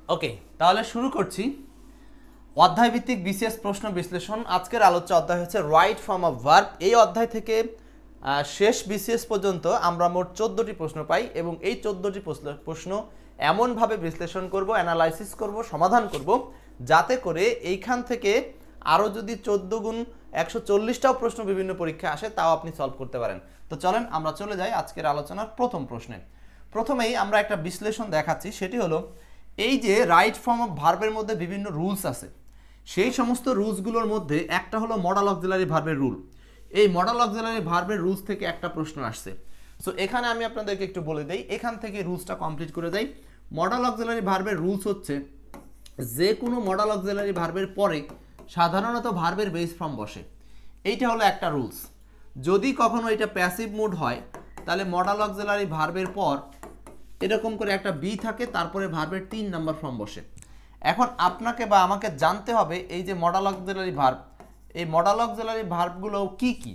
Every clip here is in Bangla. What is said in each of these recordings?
ওকে, তাহলে শুরু করছি অধ্যায়ভিত্তিক বিসিএস প্রশ্ন বিশ্লেষণ। আজকের আলোচ্য অধ্যায় হচ্ছে রাইট ফর্ম অফ ভার্ব। এই অধ্যায় থেকে শেষ বিসিএস পর্যন্ত আমরা মোট 14টি প্রশ্ন পাই এবং এই 14টি প্রশ্ন এমনভাবে বিশ্লেষণ করব, অ্যানালাইসিস করব, সমাধান করব যাতে করে এইখান থেকে আরও যদি 14 গুণ 140টাও প্রশ্ন বিভিন্ন পরীক্ষায় আসে তাও আপনি সলভ করতে পারেন। তো চলেন আমরা চলে যাই আজকের আলোচনার প্রথম প্রশ্নে। প্রথমেই আমরা একটা বিশ্লেষণ দেখাচ্ছি, সেটি হলো এই যে রাইট ফর্ম অফ ভার্বের মধ্যে বিভিন্ন রুলস আছে, সেই সমস্ত রুলসগুলোর মধ্যে একটা হলো মডাল অক্সিলারি ভার্বের রুল। এই মডাল অক্সিলারি ভার্বের রুলস থেকে একটা প্রশ্ন আসছে। সো এখানে আমি আপনাদেরকে একটু বলে দেই, এখান থেকে রুলসটা কমপ্লিট করে দেই। মডাল অক্সিলারি ভার্বের রুলস হচ্ছে যে কোনো মডাল অক্সিলারি ভার্বের পরে সাধারণত ভার্বের বেস ফর্ম বসে। এইটা হলো একটা রুলস। যদি কখনো এটা প্যাসিভ মুড হয় তাহলে মডাল অক্সিলারি ভার্বের পর এরকম করে একটা বি থাকে, তারপরে ভার্বের 3 নাম্বার ফর্ম বসে। এখন আপনাকে বা আমাকে জানতে হবে এই যে মডাল অক্সিলারি ভার্ব, এই মডাল অক্সিলারি ভার্বগুলো কি কি,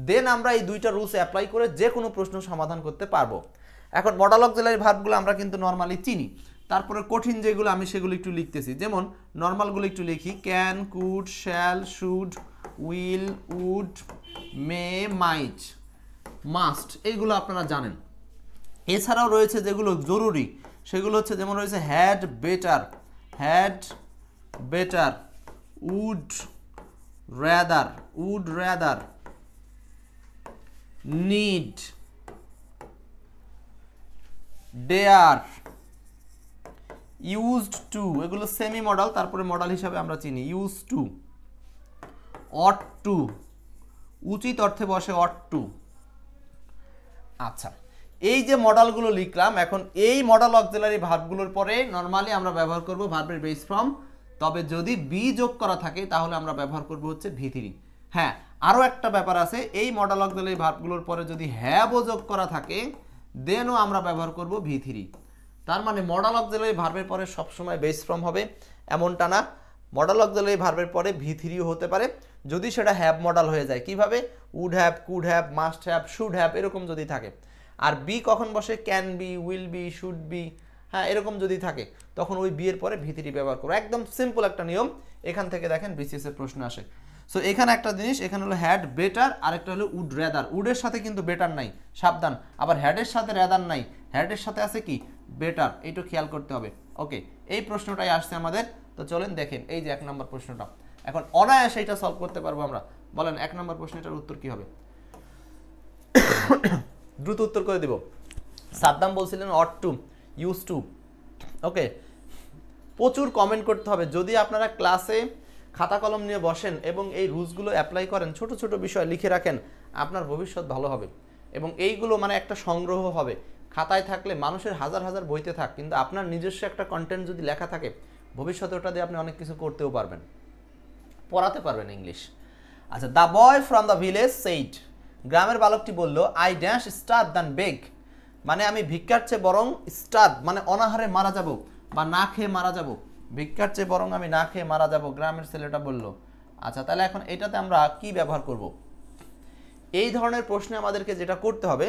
দেন আমরা এই দুইটা রুলস অ্যাপ্লাই করে যে কোনো প্রশ্ন সমাধান করতে পারবো। এখন মডাল অক্সিলারি ভার্বগুলো আমরা কিন্তু নর্মালি চিনি, তারপরে কঠিন যেগুলো আমি সেগুলো একটু লিখতেছি। যেমন নর্মালগুলো একটু লিখি, can, could, shall, should, will, would, may, might, must, এইগুলো আপনারা জানেন। এছাড়াও রয়েছে যেগুলো জরুরি, সেগুলো হচ্ছে যেমন রয়েছে had, better, had, better, would, rather, would, rather, need, dare, used to, এগুলো সেমি মডাল, তারপরে মডাল হিসাবে আমরা চিনি ইউজ টু, অট টু, উচিত অর্থে বসে অট টু। আচ্ছা, এই যে মডেলগুলো লিখলাম, এখন এই মডেল অক্সিলারি ভার্বগুলোর পরে নরমালি আমরা ব্যবহার করব ভার্বের বেস ফর্ম। তবে যদি বি যোগ করা থাকে তাহলে আমরা ব্যবহার করব হচ্ছে ভি3। হ্যাঁ, আরও একটা ব্যাপার আছে, এই মডেল অক্সিলারি ভার্বগুলোর পরে যদি হ্যাভও যোগ করা থাকে দেনও আমরা ব্যবহার করব ভি3। তার মানে মডেল অক্সিলারি ভার্বের পরে সবসময় বেস ফর্ম হবে এমনটা না, মডেল অক্সিলারি ভার্বের পরে ভি3ও হতে পারে যদি সেটা হ্যাভ মডেল হয়ে যায়। কিভাবে? Would have, could have, must have, should have, এরকম যদি থাকে। আর বি কখন বসে? Can be, will be, should be, হ্যাঁ এরকম যদি থাকে তখন ওই বি এর পরে ভি3 ব্যবহার করো। একদম সিম্পল একটা নিয়ম, এখান থেকে দেখেন বিসিএস এর প্রশ্ন আসে। সো এখানে একটা জিনিস, এখানে হলো হ্যাড, বেটার, আরেকটা হলো উড, রেদার। উডের সাথে কিন্তু বেটার নাই, সাবধান। আবার হ্যাডের সাথে রেদার নাই, হ্যাডের সাথে আছে কি? বেটার। এইটা খেয়াল করতে হবে। ওকে, এই প্রশ্নটাই আসছে আমাদের। তো চলেন দেখেন এই যে 1 নম্বর প্রশ্নটা, এখন অনায়াসে এটা সলভ করতে পারবো আমরা। বলেন 1 নম্বর প্রশ্নটার উত্তর কি হবে? দ্রুত উত্তর করে দিব। সাদ্দাম বলছিলেন অট টু, ইউজ টু। ওকে, প্রচুর কমেন্ট করতে হবে। যদি আপনারা ক্লাসে খাতা কলম নিয়ে বসেন এবং এই রুলসগুলো অ্যাপ্লাই করেন, ছোট ছোট বিষয় লিখে রাখেন, আপনার ভবিষ্যৎ ভালো হবে। এবং এইগুলো মানে একটা সংগ্রহ হবে। খাতায় থাকলে মানুষের হাজার হাজার বইতে থাক, কিন্তু আপনার নিজস্ব একটা কন্টেন্ট যদি লেখা থাকে, ভবিষ্যতে ওটা দিয়ে আপনি অনেক কিছু করতেও পারবেন, পড়াতে পারবেন ইংলিশ। আচ্ছা, the boy from the village said, গ্রামের বালকটি বলল, আই ড্যাশ স্টার দ্যান বেগ, মানে আমি ভিক্ষার চেয়ে বরং স্টার মানে অনাহারে মারা যাব বা না খেয়ে মারা যাব, ভিক্ষার চেয়ে বরং আমি না খেয়ে মারা যাব, গ্রামের ছেলেটা বলল। আচ্ছা, তাহলে এখন এটাতে আমরা কি ব্যবহার করব? এই ধরনের প্রশ্নে আমাদেরকে যেটা করতে হবে,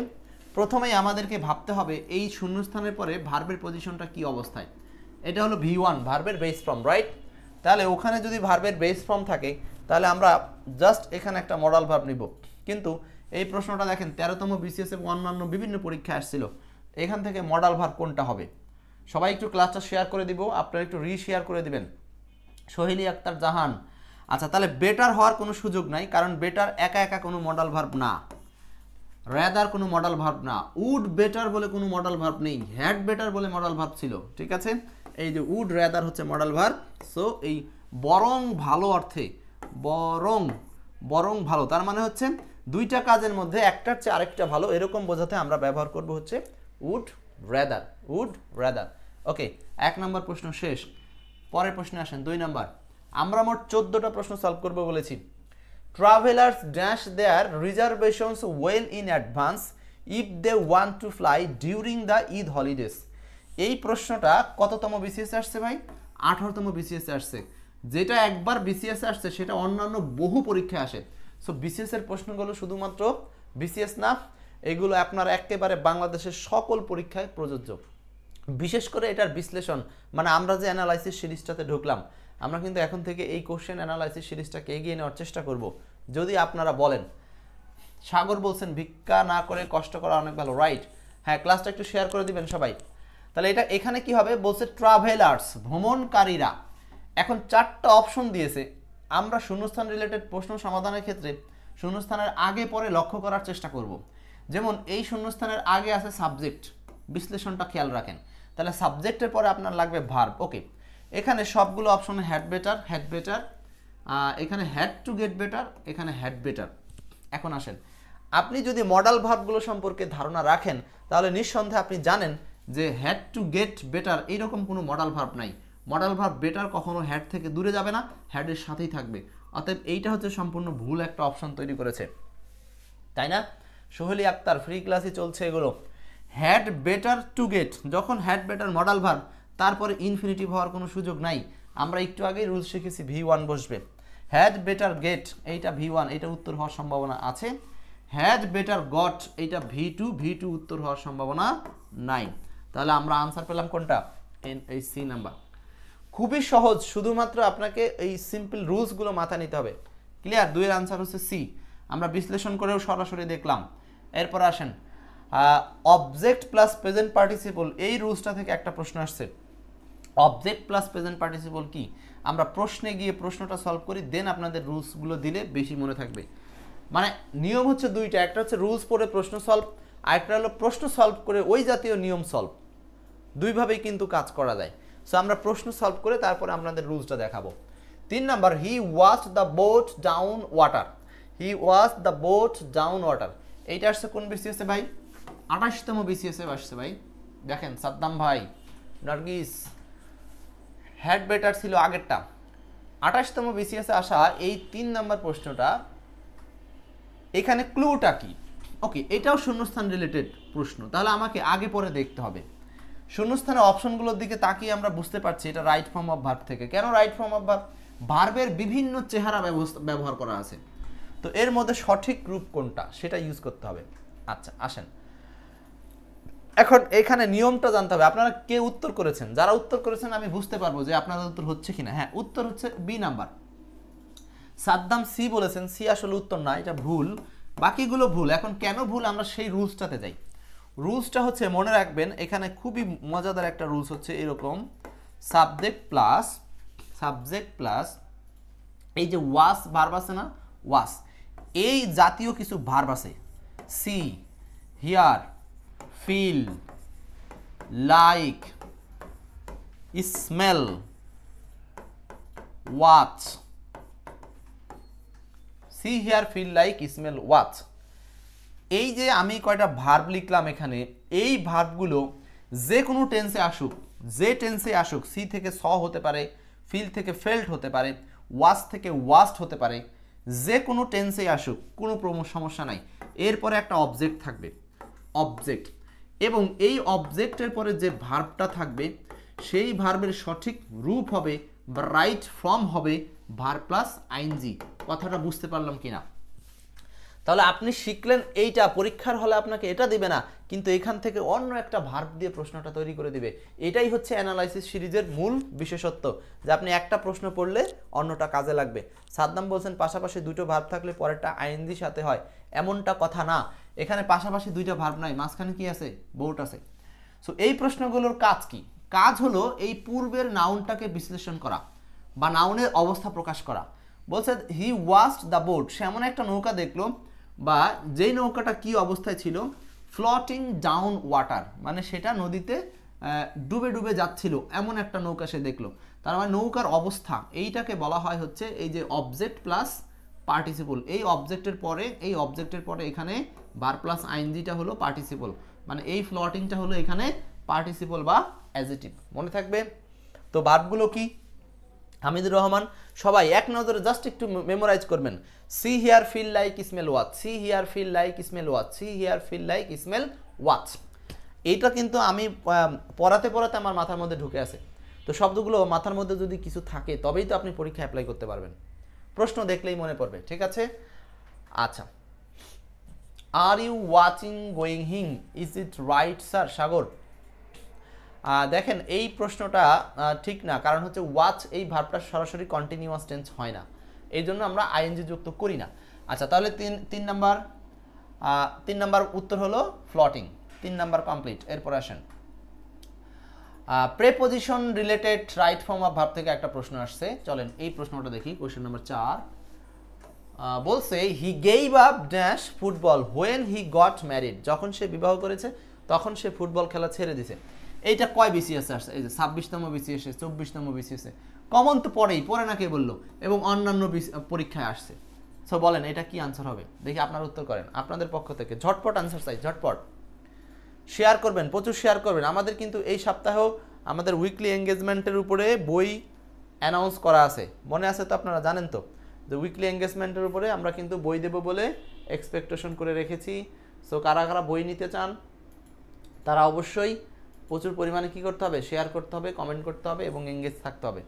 প্রথমেই আমাদেরকে ভাবতে হবে এই শূন্যস্থানের পরে ভার্বের পজিশনটা কি অবস্থায়। এটা হলো ভি1, ভার্বের বেস ফর্ম, রাইট? তাহলে ওখানে যদি ভার্বের বেস ফর্ম থাকে তাহলে আমরা জাস্ট এখানে একটা মডাল ভার্ব নিব। কিন্তু এই প্রশ্নটা দেখেন 13তম বিসিএস এবং অন্যান্য বিভিন্ন পরীক্ষা আসছিল, এখান থেকে মডাল ভার্ব কোনটা হবে? সবাই একটু ক্লাসটা শেয়ার করে দিব, আপনারা একটু রিশেয়ার করে দিবেন। সোহেলি আক্তার জাহান, আচ্ছা তাহলে বেটার হওয়ার কোনো সুযোগ নাই, কারণ বেটার একা একা কোনো মডাল ভার্ব না, রেদার কোনো মডাল ভার্ব না, উড বেটার বলে কোনো মডাল ভার্ব নেই, হ্যাড বেটার বলে মডাল ভার্ব ছিল, ঠিক আছে? এই যে উড, রেদার হচ্ছে মডাল ভার্ব। সো এই বরং ভালো অর্থে, বরং, বরং ভালো, তার মানে হচ্ছে দুইটা কাজের মধ্যে একটার চেয়ে আরেকটা ভালো, এরকম বোঝাতে আমরা ব্যবহার করব হচ্ছে উড, রেদার, উড, রেদার। ওকে, 1 নম্বর প্রশ্ন শেষ। পরের প্রশ্নে আসেন 2 নম্বর। আমরা মোট 14টা প্রশ্ন সলভ করব বলেছি। Travellers dash their reservations well in advance if they want to fly during the Eid holidays. এই প্রশ্নটা কততম বিসিএস আসছে ভাই? 18তম বিসিএস আসছে। যেটা একবার বিসিএস আসছে সেটা অন্যান্য বহু পরীক্ষায় আসে। সো বিসিএস এর প্রশ্নগুলো শুধুমাত্র বিসিএস না, এগুলো আপনার একেবারে বাংলাদেশের সকল পরীক্ষায় প্রযোজ্য। বিশেষ করে এটার বিশ্লেষণ, মানে আমরা যে অ্যানালাইসিস সিরিজটাতে ঢুকলাম, আমরা কিন্তু এখন থেকে এই কোশ্চেন অ্যানালাইসিস সিরিজটাকে এগিয়ে নেওয়ার চেষ্টা করব। যদি আপনারা বলেন, সাগর বলছেন ভিক্ষা না করে কষ্ট করা অনেক ভালো, রাইট? হ্যাঁ, ক্লাসটা একটু শেয়ার করে দিবেন সবাই। তাহলে এটা এখানে কি হবে বলছে, ট্রাভেলার্স, ভ্রমণকারীরা। এখন 4টা অপশন দিয়েছে। আমরা শূন্যস্থান রিলেটেড প্রশ্ন সমাধানের ক্ষেত্রে শূন্যস্থানের আগে পরে লক্ষ্য করার চেষ্টা করব। যেমন এই শূন্যস্থানের আগে আছে সাবজেক্ট, বিশ্লেষণটা খেয়াল রাখেন। তাহলে সাবজেক্টের পরে আপনার লাগবে ভার্ব। ওকে, এখানে সবগুলো অপশনে হ্যাড বেটার, হ্যাড বেটার, এখানে হ্যাড টু গেট বেটার, এখানে হ্যাড বেটার। এখন আসেন, আপনি যদি মডাল ভার্বগুলো সম্পর্কে ধারণা রাখেন তাহলে নিঃসন্দেহে আপনি জানেন যে হ্যাড টু গেট বেটার এইরকম কোনো মডাল ভার্ব নাই। মডাল ভার্ব বেটার কখনো হ্যাড থেকে দূরে যাবে না, হ্যাডের সাথেই থাকবে। অতএব এইটা হচ্ছে সম্পূর্ণ ভুল একটা অপশন তৈরি করেছে, তাই না? সোহেলি আক্তার, ফ্রি ক্লাসই চলছে এগুলো। হ্যাড বেটার টু গেট, যখন হ্যাড বেটার মডাল ভার্ব, তারপরে ইনফিনিটিভ হওয়ার কোনো সুযোগ নাই। আমরা একটু আগেই রুলস শিখেছি, V1 বসবে। হ্যাড বেটার গেট, এইটা V1, এটা উত্তর হওয়ার সম্ভাবনা আছে। হ্যাড বেটার গট, এইটা V2 উত্তর হওয়ার সম্ভাবনা নাই। তাহলে আমরা আনসার পেলাম কোনটা? এই সি নাম্বার। খুবই সহজ, শুধুমাত্র আপনাকে এই সিম্পল রুলসগুলো মাথায় নিতে হবে। ক্লিয়ার? 2 এর আনসার হচ্ছে সি। আমরা বিশ্লেষণ করেও সরাসরি দেখলাম। এরপর আসেন, অবজেক্ট প্লাস প্রেজেন্ট পার্টিসিপল, এই রুলসটা থেকে একটা প্রশ্ন আসছে। অবজেক্ট প্লাস প্রেজেন্ট পার্টিসিপল কি? আমরা প্রশ্নে গিয়ে প্রশ্নটা সলভ করি, দেন আপনাদের রুলসগুলো দিলে বেশি মনে থাকবে। মানে নিয়ম হচ্ছে 2টা, একটা হচ্ছে রুলস পড়ে প্রশ্ন সলভ, আরেকটা হলো প্রশ্ন সলভ করে ওই জাতীয় নিয়ম সলভ। দুইভাবেই কিন্তু কাজ করা যায়। সো আমরা প্রশ্ন সলভ করে তারপরে আপনাদের রুলসটা দেখাবো। 3 number, he watched the boat down water. He watch the boat down water, এইটা আসছে কোন বিসিএসে ভাই? 28তম বিসিএসে আসছে ভাই। দেখেন সাদ্দাম ভাই, নার্গিস, হ্যাড বেটার ছিল আগেরটা। 28তম বিসিএসে আসা এই 3 নাম্বার প্রশ্নটা, এখানে ক্লুটা কি? ওকে, এটাও শূন্যস্থান রিলেটেড প্রশ্ন, তাহলে আমাকে আগে পরে দেখতে হবে। শূন্যস্থানের অপশনগুলোর দিকে তাকিয়ে আমরা বুঝতে পারছি এটা রাইট ফর্ম অফ ভার্ব থেকে। কেন রাইট ফর্ম অফ ভার্ব? ভার্বের বিভিন্ন চেহারা ব্যবহার করা আছে, তো এর মধ্যে সঠিক রূপ কোনটা সেটা ইউজ করতে হবে। আচ্ছা আসেন, এখন এখানে নিয়মটা জানতে হবে। আপনারা কে উত্তর করেছেন? যারা উত্তর করেছেন আমি বুঝতে পারবো যে আপনাদের উত্তর হচ্ছে কিনা। হ্যাঁ, উত্তর হচ্ছে বি নাম্বার। সাদ্দাম সি বলেছেন, সি আসলে উত্তর না, এটা ভুল। বাকিগুলো ভুল। এখন কেন ভুল আমরা সেই রুলসটাতে যাই। রুলসটা হচ্ছে, মনে রাখবেন এখানে খুবই মজাদার একটা রুলস হচ্ছে এরকম, সাবজেক্ট প্লাস এই যে ওয়াস ভার্ব আছে না, ওয়াস, এই জাতীয় কিছু ভার্ব আছে, see, hear, feel, like, smell, watch, see, hear, feel, like, smell, watch. এই যে আমি কয়টা ভার্ব লিখলাম এখানে, এই ভার্বগুলো যে কোনো টেন্সে আসুক, যে টেন্সে আসুক, সি থেকে স হতে পারে, ফিল থেকে ফেল্ট হতে পারে, ওয়াচ থেকে ওয়াস্ট হতে পারে, যে কোনো টেন্সে আসুক কোনো সমস্যা নাই। এরপরে একটা অবজেক্ট থাকবে, অবজেক্ট, এবং এই অবজেক্টের পরে যে ভার্বটা থাকবে সেই ভার্বের সঠিক রূপ হবে বা রাইট ফর্ম হবে ভার্ব প্লাস আইএনজি। কথাটা বুঝতে পারলাম কিনা? তাহলে আপনি শিখলেন এইটা, পরীক্ষার হলে আপনাকে এটা দিবে না, কিন্তু এখান থেকে অন্য একটা ভার্ব দিয়ে প্রশ্নটা তৈরি করে দিবে। এটাই হচ্ছে অ্যানালাইসিস সিরিজের মূল বিশেষত্ব, যে আপনি একটা প্রশ্ন পড়লে অন্যটা কাজে লাগবে। সাদ্দাম বলছেন পাশাপাশি দুটো ভার্ব থাকলে পরেরটা আইএনজির সাথে হয়, এমনটা কথা না। এখানে পাশাপাশি দুইটা ভার্ব নাই, মাঝখানে কি আছে? বোট আছে। সো এই প্রশ্নগুলোর কাজ কি? কাজ হলো এই পূর্বের নাউনটাকে বিশ্লেষণ করা বা নাউনের অবস্থা প্রকাশ করা। বলছে হি ওয়াচড দ্য বোট, সে এমন একটা নৌকা দেখলো, বা যেই নৌকাটা কি অবস্থায় ছিল, ফ্লোটিং ডাউন ওয়াটার, মানে সেটা নদীতে ডুবে ডুবে যাচ্ছিল, এমন একটা নৌকা সে দেখলো। তার মানে নৌকার অবস্থা, এইটাকে বলা হয় হচ্ছে এই যে অবজেক্ট প্লাস পার্টিসিপল। এই অবজেক্টের পরে এখানে ভার্ব প্লাস আইএনজিটা হলো পার্টিসিপল, মানে এই ফ্লোটিংটা হলো এখানে পার্টিসিপল বা অ্যাডজেক্টিভ। মনে থাকবে তো ভার্বগুলো কি? হামিদুর রহমান, সবাই এক নজরে জাস্ট একটু মেমোরাইজ করবেন। See hear feel like smell watch, see hear feel like smell watch, see hear feel like smell watch. এইটা কিন্তু আমি পড়াতে আমার মাথার মধ্যে ঢুকে আছে। তো শব্দগুলো মাথার মধ্যে যদি কিছু থাকে তবেই তো আপনি পরীক্ষা অ্যাপ্লাই করতে পারবেন, প্রশ্ন দেখলেই মনে পড়বে। ঠিক আছে? আচ্ছা, আর ইউ ওয়াচিং গোয়িং হিং, ইজ ইট রাইট স্যার? সাগর, দেখেন এই প্রশ্নটা ঠিক না, কারণ হচ্ছে ওয়াচ এই ভার্বটা সরাসরি কন্টিনিউয়াস টেন্স হয় না, এই জন্য আমরা আইএনজি যুক্ত করি না। আচ্ছা, তাহলে তিন নাম্বার উত্তর হলো ফ্লটিং। 3 number complete. এরপর আসেন preposition related right form of verb থেকে একটা প্রশ্ন আসছে, চলেন এই প্রশ্নটা দেখি। কোশ্চেন নাম্বার 4 বলছে he gave up dash football when he got married, যখন সে বিবাহ করেছে তখন সে ফুটবল খেলা ছেড়ে দিছে। এইটা কয় বিসিএস আসছে? এই যে 26তম বিসিএস, 24তম বিসিএস, কমন তো পড়ে না কে বললো, এবং অন্যান্য পরীক্ষায় আসছে। সো বলেন এটা কি আনসার হবে? দেখি আপনার উত্তর করেন আপনাদের পক্ষ থেকে, ঝটপট আনসার চাই, ঝটপট শেয়ার করবেন, প্রচুর শেয়ার করবেন। আমাদের কিন্তু এই সপ্তাহেও আমাদের উইকলি এঙ্গেজমেন্টের উপরে বই অ্যানাউন্স করা আছে, মনে আছে তো? আপনারা জানেন তো যে উইকলি এঙ্গেজমেন্টের উপরে আমরা কিন্তু বই দেব বলে এক্সপেকটেশন করে রেখেছি। সো কারা কারা বই নিতে চান তারা অবশ্যই প্রচুর পরিমাণে কি করতে হবে? শেয়ার করতে হবে, কমেন্ট করতে হবে এবং এঙ্গেজ থাকতে হবে।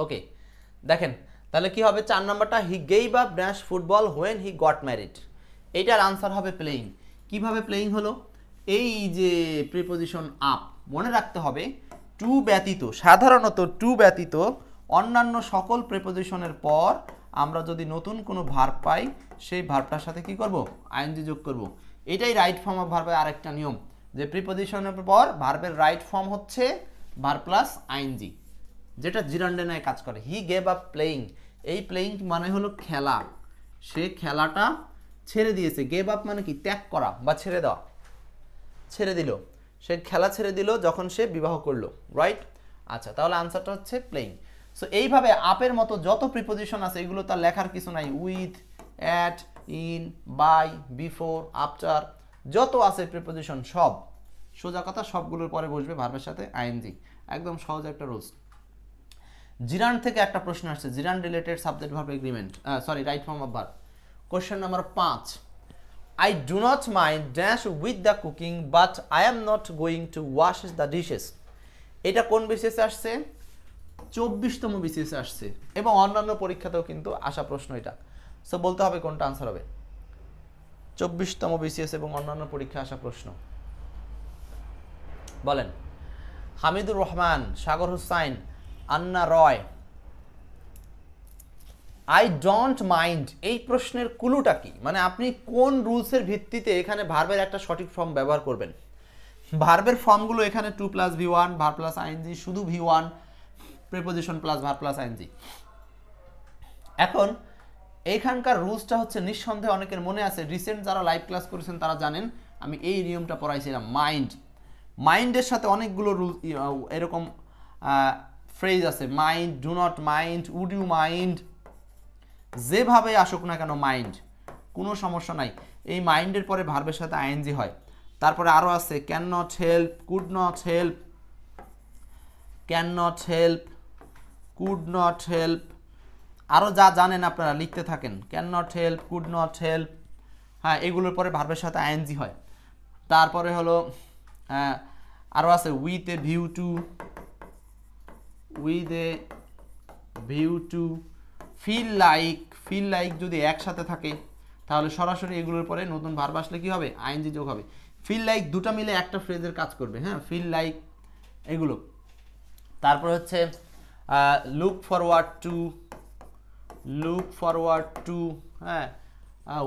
ওকে, দেখেন তাহলে কি হবে? 4 নাম্বারটা he gave up dash football when he got married, এইটার আনসার হবে প্লেইং। কিভাবে প্লেইং হলো? এই যে প্রিপোজিশন আপ, মনে রাখতে হবে টু ব্যতীত, সাধারণত টু ব্যতীত অন্যান্য সকল প্রিপোজিশনের পর আমরা যদি নতুন কোনো ভার্ব পাই সেই ভার্বটার সাথে কি করব? আইএনজি যোগ করব। এটাই রাইট ফর্ম অফ ভার্বের আরেকটা নিয়ম, যে প্রিপোজিশনের পর ভার্বের রাইট ফর্ম হচ্ছে ভার্ব প্লাস আইএনজি, যেটা জিরান্ডেনায় কাজ করে। হি গেভ আপ প্লেইং, এই প্লেইং মানে হলো খেলা, সে খেলাটা ছেড়ে দিয়েছে। গেভ আপ মানে কি? ত্যাগ করা বা ছেড়ে দেওয়া, ছেড়ে দিল, সে খেলা ছেড়ে দিল যখন সে বিবাহ করলো, রাইট? আচ্ছা, তাহলে আনসারটা হচ্ছে প্লেইং। সো এইভাবে আপের মতো যত প্রিপোজিশন আছে এগুলো তার লেখার কিছু নাই, with, at, in, by, before, after, যত আছে প্রিপোজিশন সব সোজা কথা সবগুলোর পরে বসবে ভার্বের সাথে আইএনজি, একদম সহজ একটা রুলস। জিরান্ড থেকে একটা প্রশ্ন আসছে, জিরান্ড related subject verb agreement, sorry right form of verb. Question number 5 I do not mind dash with the cooking but I am not going to wash the dishes, এটা কোন বিসিএসে আসছে? 24তম বিসিএসে আসছে, এবং অন্যান্য পরীক্ষাতেও কিন্তু আসা প্রশ্ন এটা। সো বলতে হবে কোনটা আনসার হবে। 24তম বিসিএস এবং অন্যান্য পরীক্ষা আসা প্রশ্ন বলেন। হামিদুর রহমান, সাগর হুসাইন, আন্না রয়, আই ডোন্ট মাইন্ড, এই প্রশ্নের কুলুটা কি? মানে আপনি কোন রুলসের ভিত্তিতে এখানে ভার্বের একটা সঠিক ফর্ম ব্যবহার করবেন? ভার্বের ফর্মগুলো এখানে 2 + V1, ভার্ব প্লাস আইএনজি, শুধু V1, preposition plus verb plus ING. এখন এইখানকার রুলসটা হচ্ছে নিঃসন্দেহে অনেকের মনে আছে, রিসেন্ট যারা লাইভ ক্লাস করেছেন তারা জানেন আমি এই নিয়মটা পড়াইছিলাম। মাইন্ডের সাথে অনেকগুলো রুল এরকম ফ্রেজ আছে, mind, do not mind, would you mind, যেভাবে আসুক না কেন মাইন্ড, কোনো সমস্যা নাই। এই মাইন্ডের পরে ভার্বের সাথে আইএনজি হয়। তারপরে আরও আছে can not help, could not help, can not help, could not help, আরও যা জানেন আপনারা লিখতে থাকেন, can not help, could not help, হ্যাঁ এগুলোর পরে ভার্বের সাথে আইএনজি হয়। তারপরে হলো আরও আছে with a view to, with a view to, feel like যদি একসাথে থাকে তাহলে সরাসরি এগুলোর পরে নতুন ভার্ব আসলে কি হবে? আইএনজি যোগ হবে। ফিল লাইক দুটা মিলে একটা ফ্রেজের কাজ করবে, হ্যাঁ, ফিল লাইক এগুলো। তারপর হচ্ছে লুক ফরওয়ার্ড টু, হ্যাঁ,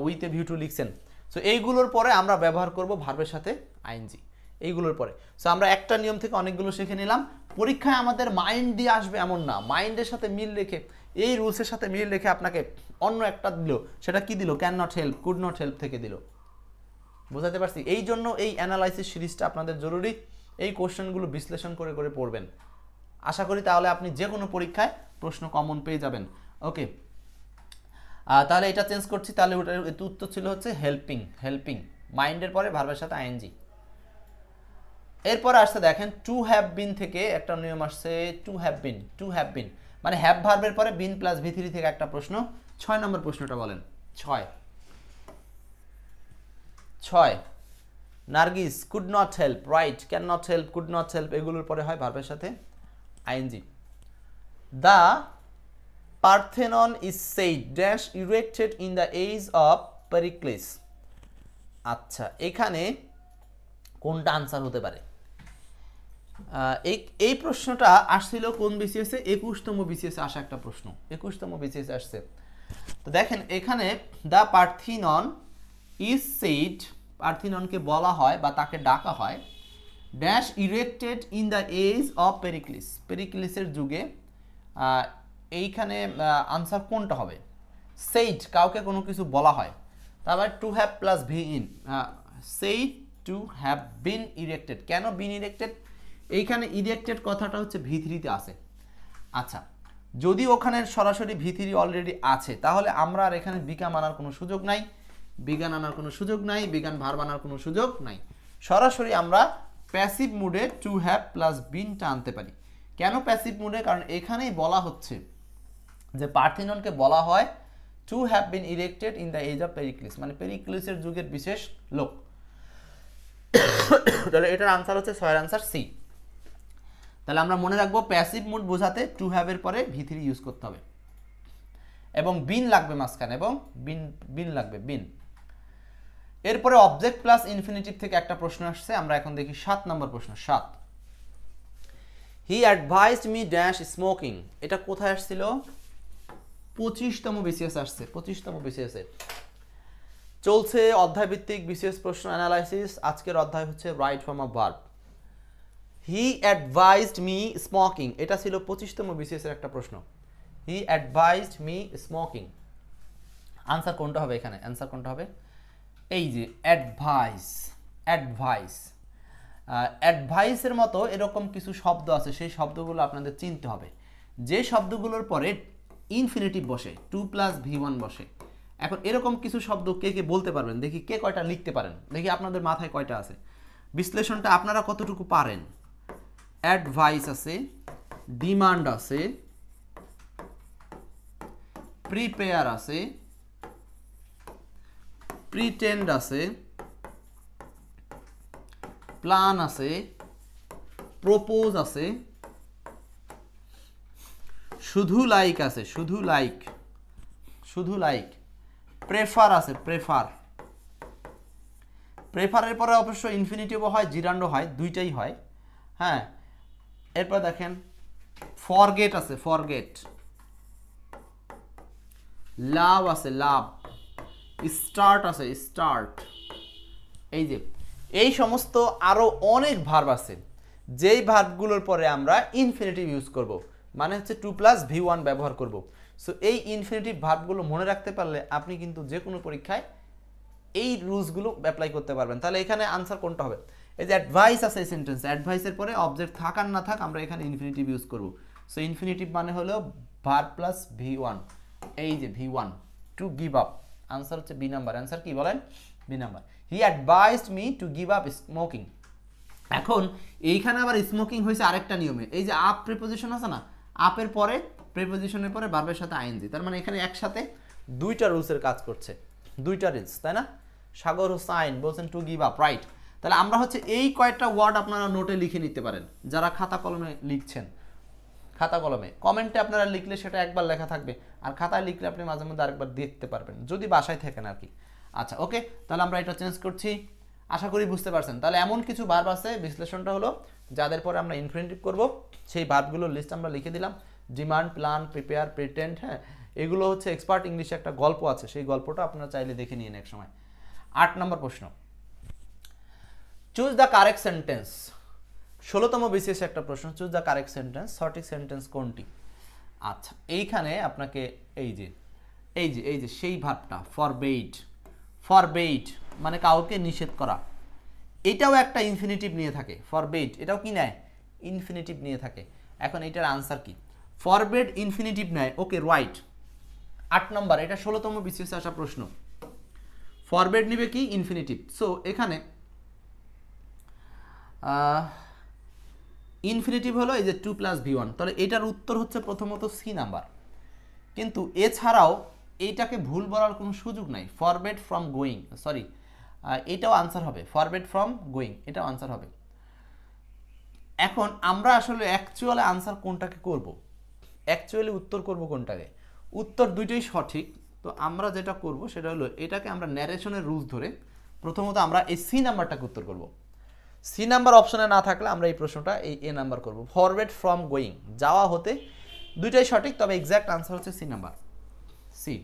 উইথ এ ভিউ টু লিখছেন। সো এইগুলোর পরে আমরা ব্যবহার করব ভার্বের সাথে আইএনজি, এইগুলোর পরে। সো আমরা একটা নিয়ম থেকে অনেকগুলো শিখে নিলাম। পরীক্ষায় আমাদের মাইন্ড দিয়ে আসবে এমন না, মাইন্ডের সাথে মিল রেখে, এই রুলসের সাথে মিল রেখে আপনাকে অন্য একটা দিল, সেটা কি দিল? Can not help, could not help থেকে দিল। বোঝাতে পারছি? এই জন্য এই অ্যানালাইসিস সিরিজটা আপনাদের জরুরি। এই কোশ্চেনগুলো বিশ্লেষণ করে করে পড়বেন, আশা করি তাহলে আপনি যে কোনো পরীক্ষায় প্রশ্ন কমন পেয়ে যাবেন। ওকে, তাহলে এটা চেঞ্জ করছি, তাহলে ওটার উত্তর ছিল হচ্ছে হেল্পিং, মাইন্ডের পরে ভার্বের সাথে আইএনজি। এরপর আসছে দেখেন টু হ্যাভ বিন থেকে একটা নিয়ম আসছে, টু হ্যাভ বিন মানে হ্যাভ ভার্বের পরে বিন প্লাস V3 থেকে একটা প্রশ্ন। 6 নম্বর প্রশ্নটা বলেন। 6 Nargis, could not help, right, can not help, could not help, এগুলোর পরে হয় ভার্বের সাথে ING. The Parthenon is said dash erected in the age of Pericles. আচ্ছা, এখানে কোনটা আনসার হতে পারে? এই প্রশ্নটা আসছিল কোন বিসিএসে? 21তম বিসিএসে আসা একটা প্রশ্ন, 21তম বিসিএসে আসছে। তো দেখেন এখানে দ্য পার্থেনন ইজ সেইড, পার্থেননকে বলা হয় বা তাকে ডাকা হয় dash erected in the age of Pericles, পেরিক্লিসের যুগে। এইখানে আনসার কোনটা হবে? সেইড কাউকে কোনো কিছু বলা হয়, তারপর to have plus V in, said to have been erected. কেন বিন ইরেক্টেড? এইখানে ইরেক্টেড কথাটা হচ্ছে ভি3তে আছে। আচ্ছা, যদি ওখানে সরাসরি ভি3 অলরেডি আছে তাহলে আমরা আর এখানে বিজ্ঞান আনার কোনো সুযোগ নাই, বিজ্ঞান আনার কোনো সুযোগ নাই, বিজ্ঞান ভার্ব আনার কোনো সুযোগ নাই। সরাসরি আমরা প্যাসিভ মুডে টু হ্যাভ প্লাস বিনটা আনতে পারি। কেন প্যাসিভ মুডে? কারণ এখানেই বলা হচ্ছে যে পার্থেননকে বলা হয় to have been erected in the age of Pericles, মানে পেরিক্লিসের যুগের বিশেষ লোক। তাহলে এটার আনসার হচ্ছে 6 এর আনসার সি। তাহলে আমরা মনে রাখবো প্যাসিভ মুড বোঝাতে টু হ্যাভ এর পরে ভি3 ইউজ করতে হবে এবং বিন লাগবে মাঝখানে, এবং বিন লাগবে, বিন। এরপরে অবজেক্ট প্লাস ইনফিনিটিভ থেকে একটা প্রশ্ন আসছে, আমরা এখন দেখি 7 নম্বর প্রশ্ন। 7, হি অ্যাডভাইসড মি ড্যাশ স্মোকিং। এটা কোথায় আসছিল? 25তম বিসিএস আসছে, 25তম বিসিএস এ চলছে অধ্যায় ভিত্তিক বিসিএস প্রশ্ন অ্যানালাইসিস। আজকের অধ্যায় হচ্ছে right form of verb. He advised me smoking, এটা ছিল 25তম বিসিএস এর একটা প্রশ্ন। হি অ্যাডভাইসড মি স্মোকিং, আনসার কোনটা হবে এখানে? আনসার কোনটা হবে? এই যে অ্যাডভাইস, অ্যাডভাইস, অ্যাডভাইসের মতো এরকম কিছু শব্দ আছে, সেই শব্দগুলো আপনাদের চিনতে হবে। যে শব্দগুলোর পরে ইনফিনিটিভ বসে, টু প্লাস ভি1 বসে। এখন এরকম কিছু শব্দ কে কে বলতে পারবেন? দেখি কে কয়টা লিখতে পারেন, দেখি আপনাদের মাথায় কয়টা আছে, বিশ্লেষণটা আপনারা কতটুকু পারেন। অ্যাডভাইস আছে, ডিমান্ড আছে, প্রিপেয়ার আছে, প্রিটেন্ড আছে, প্ল্যান আছে, প্রপোজ আছে, শুধু লাইক আছে, শুধু লাইক, শুধু লাইক, প্রেফার আছে, প্রেফার। প্রেফারের পরে অবশ্য ইনফিনিটিভও হয়, জিরান্ডও হয়, দুইটাই হয়। হ্যাঁ, এরপর দেখেন ফরগেট আছে, ফরগেট, লাভ আছে, লাভ, স্টার্ট আছে, স্টার্ট। এই যে এই সমস্ত আরো অনেক ভার্ব আছে, যেই ভার্বগুলোর পরে আমরা ইনফিনিটিভ ইউজ করব, মানে হচ্ছে টু প্লাস ভি1 ব্যবহার করব। সো এই ইনফিনিটিভ ভার্বগুলো মনে রাখতে পারলে আপনি কিন্তু যে কোনো পরীক্ষায় এই রুলসগুলো অ্যাপ্লাই করতে পারবেন। তাহলে এখানে আনসার কোনটা হবে? এই যে অ্যাডভাইস আছে এই সেন্টেন্স, অ্যাডভাইসের পরে অবজেক্ট থাক আর না থাক আমরা এখানে ইনফিনিটিভ ইউজ করব। সো ইনফিনিটিভ মানে হলো ভার্ব প্লাস ভি1, এই যে V one, to give up. Answer হচ্ছে বি নাম্বার। আনসার কি বলেন? B number. He advised me to give up smoking. এখন এইখানে আবার স্মোকিং হয়েছে আরেকটা নিয়মে, এই যে আপ প্রিপোজিশন আছে না, আপের পরে প্রিপোজিশনের পরে ভার্বের সাথে আইএনজি, তার মানে এখানে একসাথে দুইটা রুলসের কাজ করছে, দুইটা রুলস, তাই না? সাগর হোসাইন বলছেন টু গিভ আপ, রাইট। তাহলে আমরা হচ্ছে এই কয়েকটা ওয়ার্ড আপনারা নোটে লিখে নিতে পারেন, যারা খাতা কলমে লিখছেন। খাতা কলমে কমেন্টে আপনারা লিখলে সেটা একবার লেখা থাকবে, আর খাতায় লিখলে আপনি মাঝে মধ্যে আরেকবার দেখতে পারবেন, যদি বাসায় থাকেন আর কি। আচ্ছা, ওকে, তাহলে আমরা এটা চেঞ্জ করছি। আশা করি বুঝতে পারছেন। তাহলে এমন কিছু ভার্ব আছে, বিশ্লেষণটা হলো যাদের পরে আমরা ইনফিনিটিভ করব, সেই ভার্বগুলোর লিস্ট আমরা লিখে দিলাম। Demand, plan, prepare, pretend. হ্যাঁ, এগুলো হচ্ছে এক্সপার্ট ইংলিশে একটা গল্প আছে, সেই গল্পটা আপনারা চাইলে দেখে নিন এক সময়। 8 নম্বর প্রশ্ন, চুজ দ্য কারেক্ট সেন্টেন্স। 16তম বিসিএস একটা প্রশ্ন, চুজ দ্য কারেক্ট সেন্টেন্স, সঠিক সেন্টেন্স কোনটি? আচ্ছা, এইখানে আপনাকে এই যে সেই ভার্বটা ফরবেইড, ফরবেইড মানে কাউকে নিষেধ করা, এটাও একটা ইনফিনিটিভ নিয়ে থাকে। ফরবেইড এটাও কি নেয়? ইনফিনিটিভ নিয়ে থাকে। এখন এটার আনসার কি? ফরবেড ইনফিনিটিভ নেয়, ওকে, রাইট। 8 নম্বর, এটা 16তম বিসিএস আসা প্রশ্ন। ফরবেড নিবে কি? ইনফিনিটিভ। সো এখানে ইনফিনিটিভ হলো এই যে টু প্লাস ভি1, তাহলে এটার উত্তর হচ্ছে প্রথমত সি নাম্বার। কিন্তু এছাড়াও এইটাকে ভুল বলার কোনো সুযোগ নাই। ফরবেড ফ্রম গোয়িং, সরি, এটাও আনসার হবে। ফরবেড ফ্রম গোয়িং, এটাও আনসার হবে। এখন আমরা আসলে অ্যাকচুয়ালি আনসার কোনটাকে করব? অ্যাকচুয়ালি উত্তর করব কোনটাকে? উত্তর দুইটাই সঠিক। তো আমরা যেটা করব সেটা হলো এটাকে আমরা ন্যারেশনের রুলস ধরে প্রথমত আমরা এই সি নাম্বারটাকে উত্তর করব। সি নাম্বার অপশনে না থাকলে আমরা এই প্রশ্নটা এই এ নাম্বার করব। ফরওয়ার্ড ফ্রম গোয়িং, যাওয়া হতে, দুইটাই সঠিক, তবে এক্স্যাক্ট আনসার হচ্ছে সি নাম্বার, সি।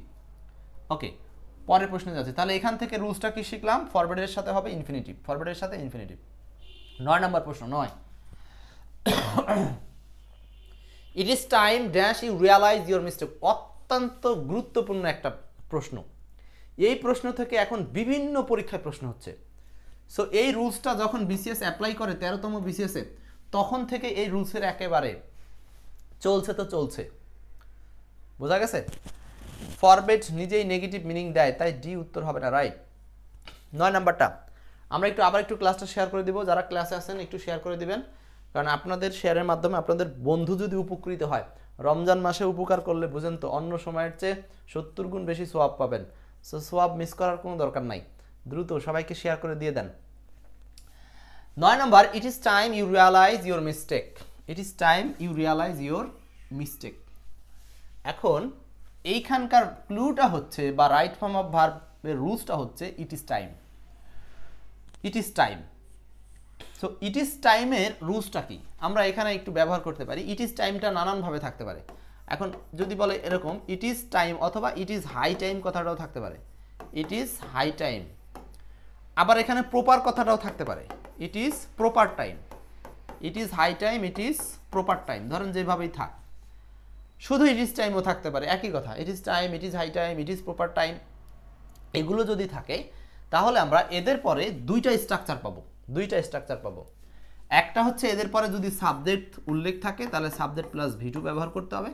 ওকে, পরের প্রশ্নে যাচ্ছে। তাহলে এখান থেকে রুলসটা কি শিখলাম? ফরওয়ার্ডের সাথে হবে ইনফিনিটিভ, ফরওয়ার্ডের সাথে ইনফিনিটিভ। 9 নম্বর প্রশ্ন, 9। It is time dash you realise your mistake. অত্যন্ত গুরুত্বপূর্ণ একটা প্রশ্ন। এই প্রশ্ন থেকে এখন বিভিন্ন পরীক্ষায় প্রশ্ন হচ্ছে। সো এই রুলসটা যখন বিসিএস অ্যাপ্লাই করে 13তম বিসিএসে, তখন থেকে এই রুলসের একেবারে চলছে তো চলছে, বোঝা গেছে? ফরওয়ার্ড নিজেই নেগেটিভ মিনিং দেয়, তাই ডি উত্তর হবে না, রাইট। 9 নাম্বারটা আমরা আবার একটু ক্লাসটা শেয়ার করে দিব। যারা ক্লাসে আছেন একটু শেয়ার করে দিবেন, কারণ আপনাদের শেয়ারের মাধ্যমে আপনাদের বন্ধু যদি উপকৃত হয়, রমজান মাসে উপকার করলে বুঝেন তো অন্য সময়ের চেয়ে 70 গুণ বেশি সোয়াব পাবেন। সো সোয়াব মিস করার কোনো দরকার নাই, দ্রুত সবাইকে শেয়ার করে দিয়ে দেন। 9 নম্বর, it is time you realise your mistake. It is time you realise your mistake. এখন এইখানকার ক্লুটা হচ্ছে বা রাইট ফর্ম অফ ভার্বের রুলসটা হচ্ছে ইট is time, it is time. So it is টাইমের রুলসটা কি আমরা এখানে একটু ব্যবহার করতে পারি। ইট ইজ টাইমটা নানানভাবে থাকতে পারে। এখন যদি বলে এরকম ইট ইজ টাইম, অথবা ইট ইজ হাই টাইম কথাটাও থাকতে পারে, ইট ইজ হাই টাইম। আবার এখানে প্রপার কথাটাও থাকতে পারে, it is proper time, it is high time, it is proper time, ধরেন যেভাবেই থাক। শুধু ইট ইজ টাইমও থাকতে পারে, একই কথা, it is time, it is high time, it is proper time. এগুলো যদি থাকে তাহলে আমরা এদের পরে দুইটা স্ট্রাকচার পাবো। একটা হচ্ছে এদের পরে যদি সাবজেক্ট উল্লেখ থাকে তাহলে সাবজেক্ট প্লাস ভি2 ব্যবহার করতে হবে,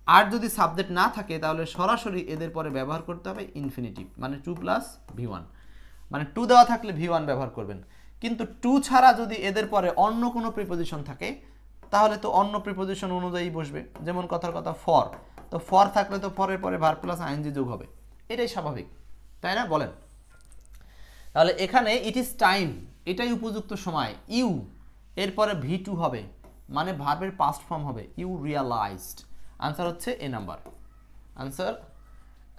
আর যদি সাবজেক্ট না থাকে তাহলে সরাসরি এদের পরে ব্যবহার করতে হবে ইনফিনিটিভ, মানে 2 প্লাস ভি1, মানে 2 দেওয়া থাকলে ভি1 ব্যবহার করবেন। কিন্তু 2 ছাড়া যদি এদের পরে অন্য কোনো প্রিপোজিশন থাকে তাহলে তো অন্য প্রিপোজিশন অনুযায়ী বসবে। যেমন কথার কথা ফর, তো ফর থাকলে তো ফরের পরে ভার্ব প্লাস আইএনজি যোগ হবে, এটাই স্বাভাবিক, তাই না? বলেন। তাহলে এখানে ইট ইজ টাইম, এটাই উপযুক্ত সময়। ইউ এরপরে ভি2 হবে, মানে ভার্বের পাস্ট ফর্ম হবে, ইউ রিয়ালাইজড। আনসার হচ্ছে এ নাম্বার।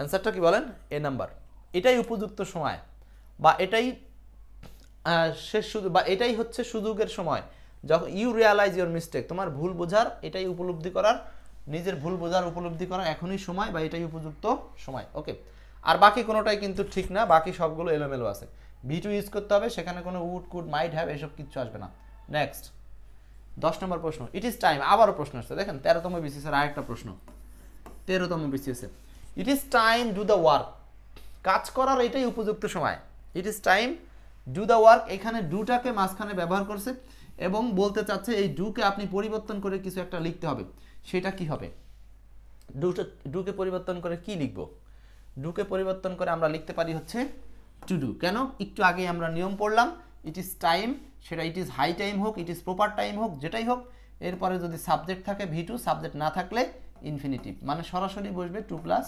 আনসারটা কি বলেন? এ নাম্বার। এটাই উপযুক্ত সময়, বা এটাই শেষ সুযোগ, বা এটাই হচ্ছে সুযোগের সময় যখন ইউ রিয়ালাইজ ইউর মিস্টেক, তোমার ভুল বোঝার, এটাই উপলব্ধি করার, নিজের ভুল বোঝার উপলব্ধি করার এখনই সময়, বা এটাই উপযুক্ত সময়। ওকে, আর বাকি কোনোটাই কিন্তু ঠিক না, বাকি সবগুলো এলোমেলো আছে। ভি2 ইউজ করতে হবে, সেখানে কোনো উড, কুড, মাইট হ্যাভ এসব কিচ্ছু আসবে না। নেক্সট 10 নম্বর প্রশ্ন, ইট ইজ টাইম। আবারও প্রশ্ন আসছে, দেখেন 13তম বিসিএসের আরেকটা প্রশ্ন, 13তম বিসিএসের। It is time do the work, কাজ করার এটাই উপযুক্ত সময়। It is time do the work, এখানে ডুটাকে মাঝখানে ব্যবহার করছে এবং বলতে চাচ্ছে এই ডুকে আপনি পরিবর্তন করে কিছু একটা লিখতে হবে। সেটা কি হবে? ডুকে পরিবর্তন করে কি লিখব? ডুকে পরিবর্তন করে আমরা লিখতে পারি হচ্ছে টু ডু। কেন? একটু আগে আমরা নিয়ম পড়লাম, ইট ইজ টাইম, সেটা ইট ইজ হাই টাইম হোক, ইট ইজ প্রপার টাইম হোক, যেটাই হোক, এরপরে যদি সাবজেক্ট থাকে ভি2, সাবজেক্ট না থাকলে ইনফিনিটিভ, মানে সরাসরি বসবে 2 প্লাস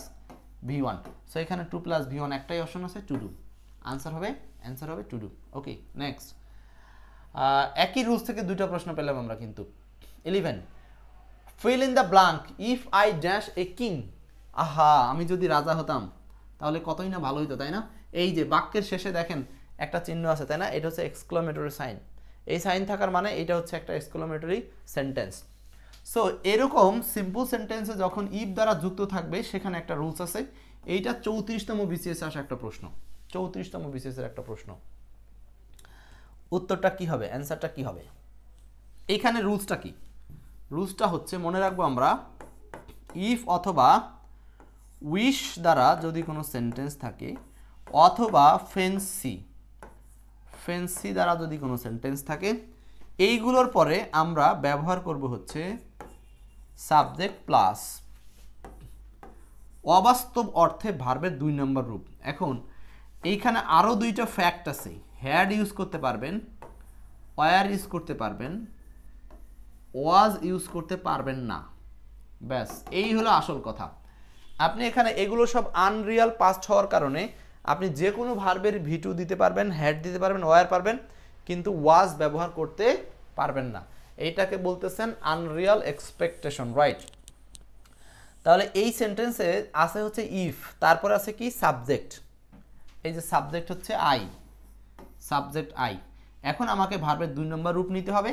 ভি1। সো এখানে 2 প্লাস ভি1 একটাই অপশন আছে, টু ডু। অ্যান্সার হবে টু ডু। Okay, next. একই রুলস থেকে দুটো প্রশ্ন পেলাম আমরা কিন্তু। 11, fill in the blank, if I dash a king. আহা, আমি যদি রাজা হতাম তাহলে কতই না ভালো হতো, তাই না? এই যে বাক্যের শেষে দেখেন একটা চিহ্ন আছে, তাই না? এটা হচ্ছে এক্সক্লামেটরি সাইন। এই সাইন থাকার মানে এটা হচ্ছে একটা এক্সক্লামেটরি সেন্টেন্স। সো এরকম সিম্পল সেন্টেন্সে যখন ইফ দ্বারা যুক্ত থাকবে সেখানে একটা রুলস আছে। এইটা 34তম বিসিএস আসা একটা প্রশ্ন, 34তম বিসিএসের একটা প্রশ্ন। উত্তরটা কি হবে? অ্যান্সারটা কি হবে? এইখানে রুলসটা কি? রুলসটা হচ্ছে, মনে রাখবো আমরা, ইফ অথবা উইশ দ্বারা যদি কোনো সেন্টেন্স থাকে, অথবা ফেন্সি দ্বারা যদি কোনো সেন্টেন্স থাকে, এইগুলোর পরে আমরা ব্যবহার করব হচ্ছে সাবজেক্ট প্লাস অবাস্তব অর্থে ভার্বের 2 নম্বর রূপ। এখন এইখানে আরও দুইটা ফ্যাক্ট আছে, হ্যাড ইউজ করতে পারবেন, ওয়ার ইউজ করতে পারবেন, ওয়াজ ইউজ করতে পারবেন না। ব্যাস, এই হলো আসল কথা। আপনি এখানে এগুলো সব আনরিয়াল পাস্ট হওয়ার কারণে আপনি যে কোনো ভার্বের ভি2 দিতে পারবেন, হ্যাড দিতে পারবেন, ওয়ার পারবেন, কিন্তু ওয়াজ ব্যবহার করতে পারবেন না। এইটাকে বলতেছেন আনরিয়াল এক্সপেকটেশন, রাইট? তাহলে এই সেন্টেন্সে আছে হচ্ছে ইফ, তারপর আছে কি সাবজেক্ট, এই যে সাবজেক্ট হচ্ছে আই, সাবজেক্ট আই। এখন আমাকে ভার্বের 2 নম্বর রূপ নিতে হবে।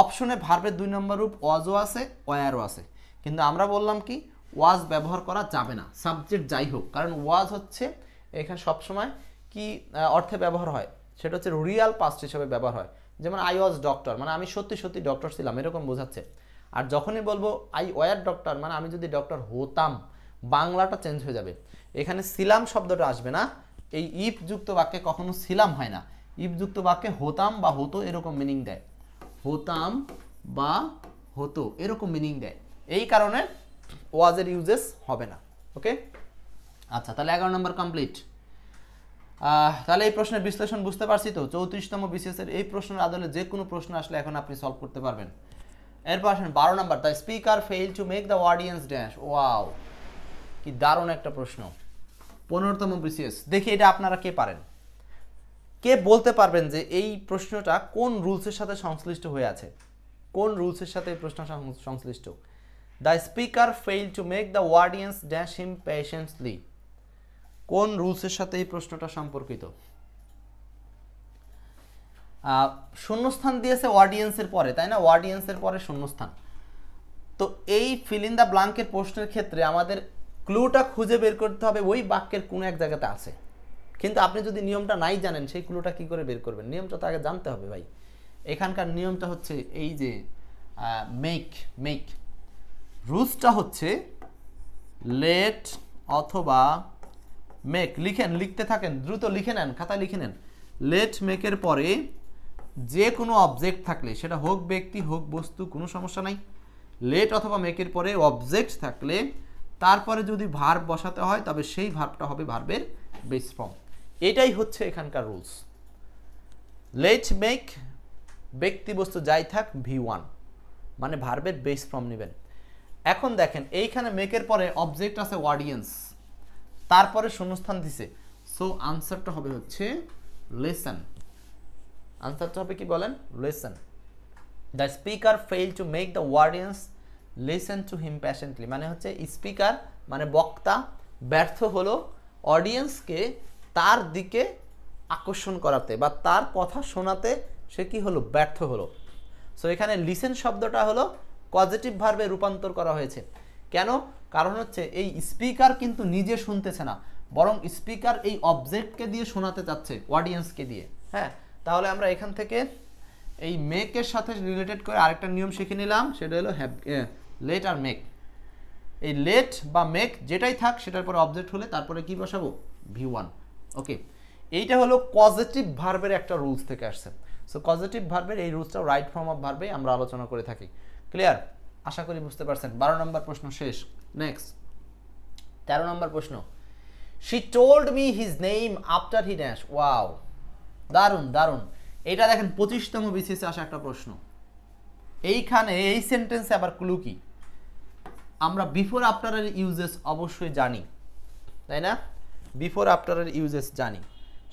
অপশনে ভার্বের 2 নম্বর রূপ ওয়াজও আছে, ওয়ারও আছে, কিন্তু আমরা বললাম কি ওয়াজ ব্যবহার করা যাবে না, সাবজেক্ট যাই হোক, কারণ ওয়াজ হচ্ছে এখানে সবসময় কি অর্থে ব্যবহার হয়, সেটা হচ্ছে রিয়াল পাস্ট হিসেবে ব্যবহার হয়। যেমন আই ওয়াজ ডক্টর মানে আমি সত্যি সত্যি ডক্টর ছিলাম, এরকম বোঝাচ্ছে। আর যখনই বলবো আই ওয়ার ডক্টর মানে আমি যদি ডক্টর হতাম, বাংলাটা চেঞ্জ হয়ে যাবে, এখানে ছিলাম শব্দটা আসবে না। এই ইফ যুক্ত বাক্যে কখনো ছিলাম হয় না, ইফ যুক্ত বাক্যে হতাম বা হতো এরকম মিনিং দেয়, হতাম বা হতো এরকম মিনিং দেয়, এই কারণে ওয়াজের ইউজেস হবে না। ওকে, আচ্ছা, তাহলে 11 নম্বর কমপ্লিট। তাহলে এই প্রশ্নের বিশ্লেষণ বুঝতে পারছি তো। 34তম বিসিএস এর এই প্রশ্নের আদলে যে কোনো প্রশ্ন আসলে এখন আপনি সলভ করতে পারবেন। এরপর আসেন 12 নম্বর, the speaker fail to make the audience dash. Wow, কি দারুণ একটা প্রশ্ন। 15তম বিসিএস, দেখি এটা আপনারা কে পারেন, কে বলতে পারবেন যে এই প্রশ্নটা কোন রুলসের সাথে সংশ্লিষ্ট হয়ে আছে, কোন রুলসের সাথে এই প্রশ্ন সংশ্লিষ্ট। The speaker fail to make the audience dash him patiently, কোন রুলসের সাথে এই প্রশ্নটা সম্পর্কিত। শূন্যস্থান দিয়েছে অডিয়েন্সের পরে, তাই না, অডিয়েন্সের পরে শূন্যস্থান। তো এই ফিল ইন দ্য ব্ল্যাঙ্কের প্রশ্নের ক্ষেত্রে আমাদের ক্লুটা খুঁজে বের করতে হবে ওই বাক্যের কোন এক জায়গাতে আছে, কিন্তু আপনি যদি নিয়মটা নাই জানেন সেই ক্লুটা কি করে বের করবেন, নিয়মটা তো আগে জানতে হবে ভাই। এখানকার নিয়মটা হচ্ছে এই যে মেক রুলসটা হচ্ছে লেট অথবা মেক, লিখেন, লিখতে থাকেন, দ্রুত লিখে নেন, খাতায় লিখে নেন। লেট মেকের পরে যে কোনো অবজেক্ট থাকলে, সেটা হোক ব্যক্তি হোক বস্তু, কোনো সমস্যা নাই। লেট অথবা মেকের পরে অবজেক্ট থাকলে তারপরে যদি ভার্ব বসাতে হয় তবে সেই ভার্বটা হবে ভার্বের বেস ফর্ম। এটাই হচ্ছে এখানকার রুলস। লেট মেক ব্যক্তি বস্তু যাই থাক V1 মানে ভার্বের বেস ফর্ম নেবেন। এখন দেখেন এইখানে মেকের পরে অবজেক্ট আছে অডিয়েন্স, তারপরে শূন্যস্থান দিছে, সো আনসারটা হবে হচ্ছে লিসেন। আনসারটা হবে কি বলেন, listen. The speaker fail to make the audience listen to him patiently, মানে হচ্ছে স্পিকার মানে বক্তা ব্যর্থ হলো অডিয়েন্সকে তার দিকে আকর্ষণ করাতে বা তার কথা শোনাতে, সে কি হলো, ব্যর্থ হলো। সো এখানে লিসেন শব্দটা হলো পজিটিভ ভার্বে রূপান্তর করা হয়েছে। কেন, কারণ হচ্ছে এই স্পিকার কিন্তু নিজে শুনতেছে না, বরং স্পিকার এই অবজেক্টকে দিয়ে শোনাতে চাচ্ছে, অডিয়েন্সকে দিয়ে। হ্যাঁ, তাহলে আমরা এখান থেকে এই মেকের সাথে রিলেটেড করে আরেকটা নিয়ম শিখে নিলাম, সেটা হলো লেট আর মেক। এই লেট বা মেক যেটাই থাক সেটার পরে অবজেক্ট হলে তারপরে কি বসাবো, V1। ওকে, এইটা হলো পজিটিভ ভার্বের একটা রুলস থেকে আসছে। সো পজিটিভ ভার্বের এই রুলসটা রাইট ফর্ম অফ ভার্বে আমরা আলোচনা করে থাকি। ক্লিয়ার, আশা করি বুঝতে পারছেন। 12 নম্বর প্রশ্ন শেষ। নেক্সট 13 নম্বর প্রশ্ন, she told me his name after he dash. Wow, দারুণ দারুণ। এটা দেখেন 25তম বিসিএসে আসা একটা প্রশ্ন। এইখানে এই সেন্টেন্সে আবার ক্লু কি, আমরা বিফোর আফটারের ইউজেস অবশ্যই জানি, তাই না, বিফোর আফটারের ইউজেস জানি,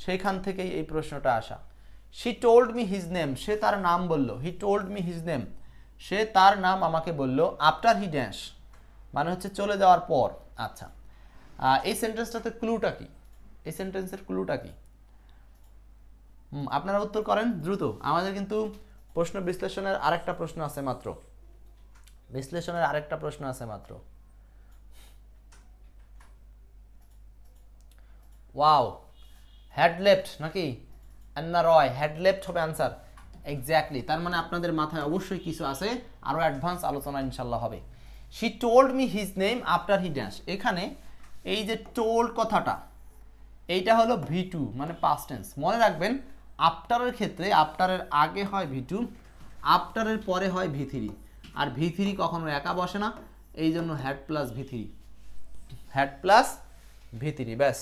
সেইখান থেকেই এই প্রশ্নটা আসা। She told me his name, সে তার নাম বলল, he told me his name, সে তার নাম আমাকে বলল, আফটার হি ড্যাশ মানে হচ্ছে চলে যাওয়ার পর। আচ্ছা, এই সেন্টেন্সটাতে ক্লুটা কি, এই সেন্টেন্সের ক্লুটা কি, আপনারা উত্তর করেন দ্রুত। আমাদের কিন্তু প্রশ্ন বিশ্লেষণের আরেকটা প্রশ্ন আছে মাত্র, বিশ্লেষণের আরেকটা প্রশ্ন আছে মাত্র। ওয়াও, হ্যাড লেফট নাকি, আন্না রয়, হ্যাড লেফট হবে আনসার। এক্স্যাক্টলি, তার মানে আপনাদের মাথায় অবশ্যই কিছু আছে, আরও অ্যাডভান্স আলোচনা ইনশাল্লাহ হবে। She told me his name after he dash, এখানে এই যে টোল্ড কথাটা এইটা হলো V2 মানে পাস্ট টেন্স। মনে রাখবেন আফটারের ক্ষেত্রে আফটারের আগে হয় V2, আফটারের পরে হয় V3, আর V3 কখনো একা বসে না, এই জন্য had plus V3, had plus V3, ব্যাস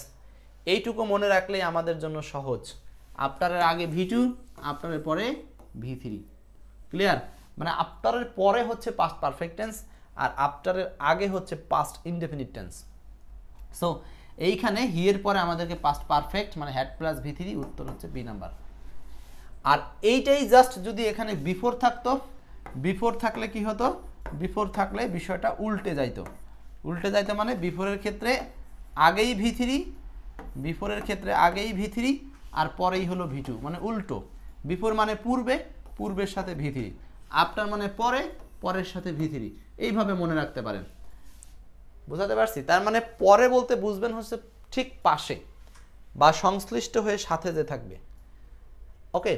এইটুকু মনে রাখলেই আমাদের জন্য সহজ। আফটারের আগে V2, আফটারের পরে V3। ক্লিয়ার, মানে আফটারের পরে হচ্ছে পাস্ট পারফেক্ট টেন্স আর আফটারের আগে হচ্ছে পাস্ট ইনডেফিনিট টেন্স। সো এইখানে হি এর পরে আমাদেরকে পাস্ট পারফেক্ট মানে হ্যাড প্লাস V3, উত্তর হচ্ছে বি নাম্বার। আর এইটাই জাস্ট যদি এখানে বিফোর থাকতো, বিফোর থাকলে কি হতো, বিফোর থাকলে বিষয়টা উল্টে যাইতো, উল্টে যাইতে মানে বিফোরের ক্ষেত্রে আগেই ভি3, বিফোরের ক্ষেত্রে আগেই ভি3 আর পরেই হলো ভি2, মানে উল্টো। বিফোর মানে পূর্বে, পূর্বের সাথে ভি3, আফটার মানে পরে, পরের সাথে ভি3, এইভাবে মনে রাখতে পারেন। বুঝাতে পারছি? তার মানে পরে বলতে বুঝবেন হচ্ছে ঠিক পাশে বা সংশ্লিষ্ট হয়ে সাথে যে থাকবে। ওকে,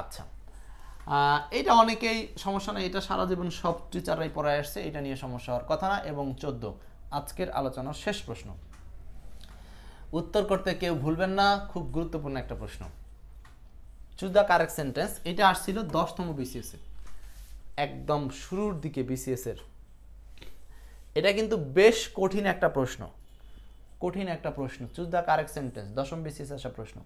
আচ্ছা, এটা অনেকেই সমস্যা নেই, এটা সারা জীবন সব টিচাররাই পড়ায় আসছে, এটা নিয়ে সমস্যা হওয়ার কথা না। এবং 14 আজকের আলোচনার শেষ প্রশ্ন, উত্তর করতে কেউ ভুলবেন না, খুব গুরুত্বপূর্ণ একটা প্রশ্ন। Choose the correct sentence. এটা আসছিল 10তম বিসিএস এ, একদম শুরুর দিকে বিসিএস এর। এটা কিন্তু বেশ কঠিন একটা প্রশ্ন, কঠিন একটা প্রশ্ন। চুজ দ্য কারেক্ট সেন্টেন্স, 10ম বিসিএস আসা প্রশ্ন।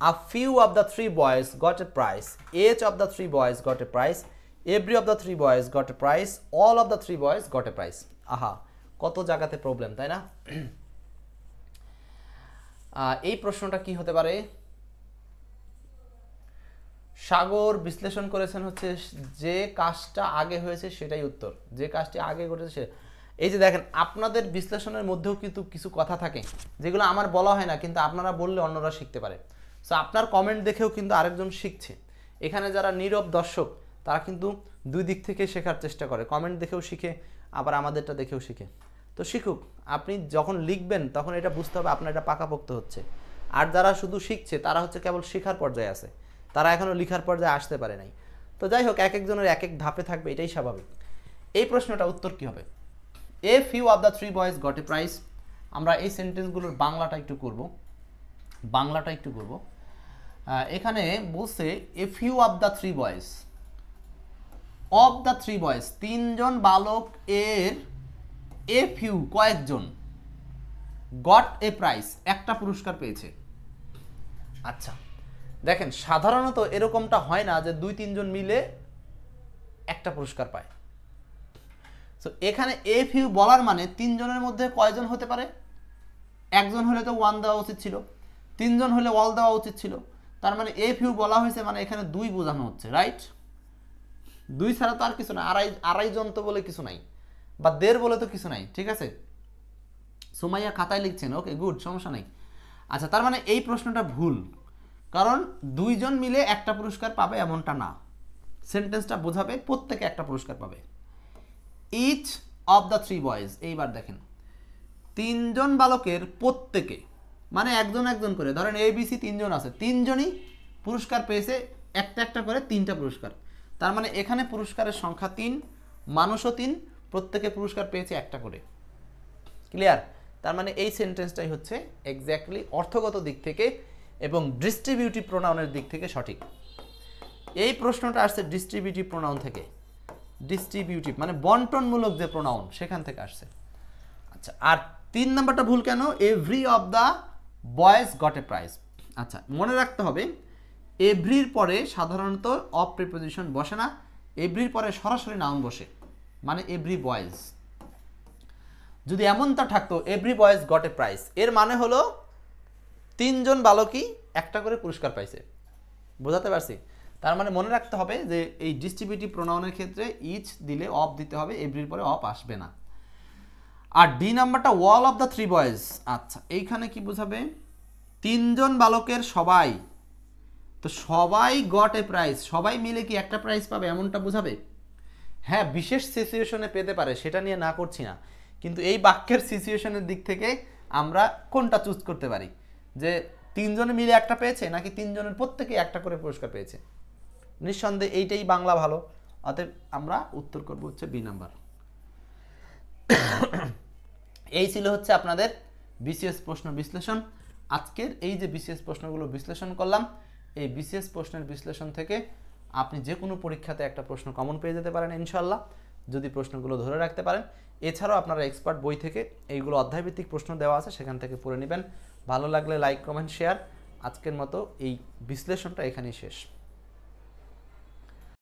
A few of the 3 boys got a prize. Each of the 3 boys got a prize. Every of the 3 boys got a prize. All of the 3 boys got a prize. আহা, কত জায়গাতে প্রবলেম, তাই না? এই প্রশ্নটা কি হতে পারে? সাগর বিশ্লেষণ করেছেন হচ্ছে যে কাজটা আগে হয়েছে সেটাই উত্তর, যে কাজটি আগে ঘটেছে। এই যে দেখেন, আপনাদের বিশ্লেষণের মধ্যেও কিন্তু কিছু কথা থাকে যেগুলো আমার বলা হয় না, কিন্তু আপনারা বললে অন্যরা শিখতে পারে। সো আপনার কমেন্ট দেখেও কিন্তু আরেকজন শিখছে। এখানে যারা নীরব দর্শক তারা কিন্তু দুই দিক থেকে শেখার চেষ্টা করে, কমেন্ট দেখেও শিখে, আবার আমাদেরটা দেখেও শিখে। তো শিখুক, আপনি যখন লিখবেন তখন এটা বুঝতে হবে আপনার এটা পাকাপোক্ত হচ্ছে। আর যারা শুধু শিখছে তারা হচ্ছে কেবল শেখার পর্যায়ে আছে, তারা এখনও লিখার পর্যায়ে আসতে পারে নাই। তো যাই হোক, এক একজনের এক এক ধাপে থাকবে, এটাই স্বাভাবিক। এই প্রশ্নটা উত্তর কী হবে? A few of the 3 boys got a prize. আমরা এই সেন্টেন্সগুলোর বাংলাটা একটু করব, এখানে বলছে a few of the 3 boys, of the 3 boys, 3জন বালক এর, এ ফিউ কয়েকজন, গট এ প্রাইজ একটা পুরস্কার পেয়েছে। আচ্ছা দেখেন, সাধারণত এরকমটা হয় না যে 2-3 জন মিলে একটা পুরস্কার পায়। সো এখানে এ ফিউ বলার মানে 3জনের মধ্যে কয়জন হতে পারে? একজন হলে তো 1 দেওয়া উচিত ছিল, 3জন হলে অল দেওয়া উচিত ছিল। তার মানে এ ফিউ বলা হয়েছে মানে এখানে 2 বোঝানো হচ্ছে, রাইট? 2 ছাড়া তো আর কিছু না, আড়াই জন তো বলে কিছু নাই, বা 1.5 বলে তো কিছু নাই, ঠিক আছে? সুমাইয়া খাতায় লিখছেন, ওকে গুড, সমস্যা নাই। আচ্ছা, তার মানে এই প্রশ্নটা ভুল, কারণ 2জন মিলে একটা পুরস্কার পাবে এমনটা না। সেন্টেন্সটা বোঝাবে প্রত্যেকে একটা পুরস্কার পাবে। ইচ অফ দ্য 3 বয়েজ, এইবার দেখেন 3জন বালকের প্রত্যেকে, মানে একজন একজন করে, ধরেন এ বি সি 3জন আছে, 3জনই পুরস্কার পেয়েছে, একটা একটা করে 3টা পুরস্কার। তার মানে এখানে পুরস্কারের সংখ্যা 3, মানুষও 3, প্রত্যেকে পুরস্কার পেয়েছে একটা করে। ক্লিয়ার? তার মানে এই সেন্টেন্সটাই হচ্ছে এক্স্যাক্টলি অর্থগত দিক থেকে এবং ডিস্ট্রিবিউটিভ প্রোনাউনের দিক থেকে সঠিক। এই প্রশ্নটা আসছে ডিস্ট্রিবিউটিভ প্রোনাউন থেকে, ডিস্ট্রিবিউটিভ মানে বন্টনমূলক যে প্রোনাউন সেখান থেকে আসছে। আচ্ছা, আর 3 নাম্বারটা ভুল কেন? Every of the boys got a prize. আচ্ছা, মনে রাখতে হবে এভরির পরে সাধারণত অফ প্রিপোজিশন বসে না, এভরির পরে সরাসরি নাউন বসে, মানে এভরি বয়েজ। যদি এমনটা থাকতো every boys got a prize, এর মানে হলো 3জন বালকই একটা করে পুরস্কার পাইছে। বোঝাতে পারছি? তার মানে মনে রাখতে হবে যে এই ডিস্ট্রিবিউটিভ প্রোনাউনের ক্ষেত্রে ইচ দিলে অফ দিতে হবে, এভরির পরে অফ আসবে না। আর ডি নাম্বারটা অল অফ দ্য 3 বয়েজ। আচ্ছা, এইখানে কি বোঝাবে? 3জন বালকের সবাই, তো সবাই গট এ প্রাইজ, সবাই মিলে কি একটা প্রাইজ পাবে এমনটা বোঝাবে? হ্যাঁ, বিশেষ সিচুয়েশনে পেতে পারে, সেটা নিয়ে না করছি না, কিন্তু এই বাক্যের সিচুয়েশনের দিক থেকে আমরা কোনটা চুজ করতে পারি, যে 3জনে মিলে একটা পেয়েছে নাকি 3জনের প্রত্যেকে একটা করে পুরস্কার পেয়েছে? নিঃসন্দেহে এইটাই বাংলা ভালো, অতএব আমরা উত্তর করব হচ্ছে বি নাম্বার। এই ছিল হচ্ছে আপনাদের বিসিএস প্রশ্ন বিশ্লেষণ। আজকের এই যে বিসিএস প্রশ্নগুলো বিশ্লেষণ করলাম, এই বিসিএস প্রশ্নের বিশ্লেষণ থেকে আপনি যে কোনো পরীক্ষাতে একটা প্রশ্ন কমন পেয়ে যেতে পারেন ইনশাল্লাহ, যদি প্রশ্নগুলো ধরে রাখতে পারেন। এছাড়াও আপনারা এক্সপার্ট বই থেকে এইগুলো অধ্যায়ভিত্তিক প্রশ্ন দেওয়া আছে, সেখান থেকে পড়ে নেবেন। ভালো লাগলে লাইক, কমেন্ট, শেয়ার। আজকের মতো এই বিশ্লেষণটা এখানেই শেষ।